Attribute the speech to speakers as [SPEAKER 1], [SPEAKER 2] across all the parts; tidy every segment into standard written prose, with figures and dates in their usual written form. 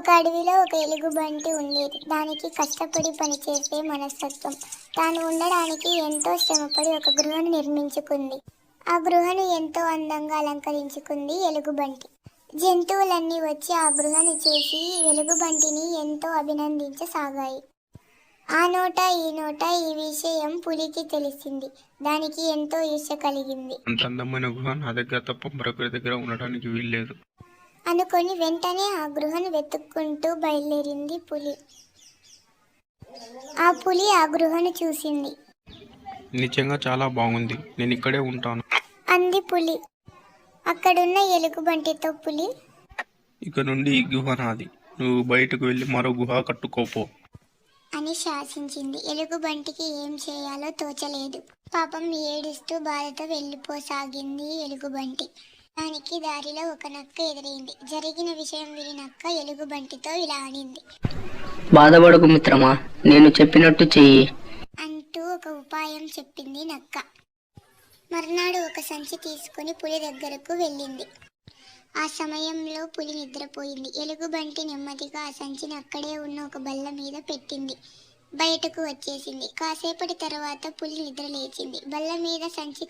[SPEAKER 1] ఒక అడవిలో ఒక ఎలుగుబంటి ఉండేది. దానికి కష్టపడి పనిచేసే మనస్తత్వం. తాను ఉండడానికి ఎంతో శ్రమపడి ఒక గృహను నిర్మించుకుంది. ఆ గృహను ఎంతో అందంగా అలంకరించుకుంది ఎలుగుబంటి. జంతువులన్నీ వచ్చి ఆ గృహను చూసి ఎలుగుబంటిని ఎంతో అభినందించసాగాయి. ఆ నోట ఈ నోట ఈ విషయం పులికి తెలిసింది. దానికి ఎంతో ఈర్ష్య కలిగింది.
[SPEAKER 2] అంత అందమైన గుహ నా దగ్గర తప్ప మరొకరి దగ్గర ఉండడానికి వీల్లేదు
[SPEAKER 1] అనుకొని వెంటనే ఆ గృహను వెతుక్కుంటూ బయలుదేరింది పులి. ఆ పులి ఆ గృహను చూసింది.
[SPEAKER 2] నిజంగా చాలా బాగుంది, నేను ఇక్కడే ఉంటాను.
[SPEAKER 1] అంది పులి. అక్కడున్న ఎలుగుబంటితో పులి,
[SPEAKER 2] ఇక నుండి ఈ గుహ నాది. నువ్వు బయటకు వెళ్ళి మరో గుహ కట్టుకోపో
[SPEAKER 1] అని శాసించింది. ఎలుగుబంటికి ఏం చేయాలో తోచలేదు. పాపం ఏడుస్తూ బాధతో వెళ్ళిపోసాగింది ఎలుగుబంటి. దానికి దారిలో ఒక నక్క ఎదురైంది. జరిగిన విషయం విని నక్క ఎలుగుబంటితో ఇలా అనింది.
[SPEAKER 3] బాధపడకు మిత్రమా, నేను చెప్పినట్టు చెయ్యి
[SPEAKER 1] అంటూ ఒక ఉపాయం చెప్పింది నక్క. మర్నాడు ఒక సంచి తీసుకుని పులి దగ్గరకు వెళ్ళింది. ఆ సమయంలో పులి నిద్రపోయింది. ఎలుగుబంటి నెమ్మదిగా ఆ సంచిని అక్కడే ఉన్న ఒక బల్ల మీద పెట్టింది. బయటకు వచ్చేసింది. కాసేపటి తర్వాత పులి నిద్ర లేచింది. బల్ల మీద సంచి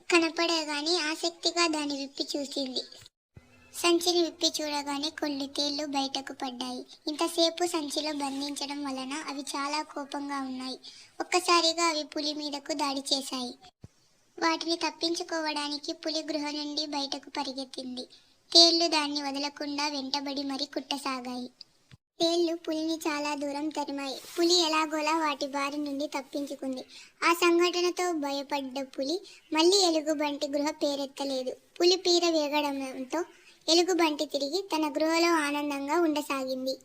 [SPEAKER 1] కనపడగానే ఆసక్తిగా దాన్ని విప్పి చూసింది. సంచిని విప్పి చూడగానే కొన్ని తేళ్లు బయటకు పడ్డాయి. ఇంతసేపు సంచిలో బంధించడం వలన అవి చాలా కోపంగా ఉన్నాయి. ఒక్కసారిగా అవి పులి మీదకు దాడి చేశాయి. వాటిని తప్పించుకోవడానికి పులి గృహ నుండి బయటకు పరిగెత్తింది. తేళ్లు దాన్ని వదలకుండా వెంటబడి మరీ కుట్టసాగాయి. తేళ్లు పులిని చాలా దూరం తరిమాయి. పులి ఎలాగోలా వాటి బారి నుండి తప్పించుకుంది. ఆ సంఘటనతో భయపడ్డ పులి మళ్ళీ ఎలుగుబంటి గృహ పేరెత్తలేదు. పులి పీర వేగడంతో ఎలుగుబంటి తిరిగి తన గృహలో ఆనందంగా ఉండసాగింది.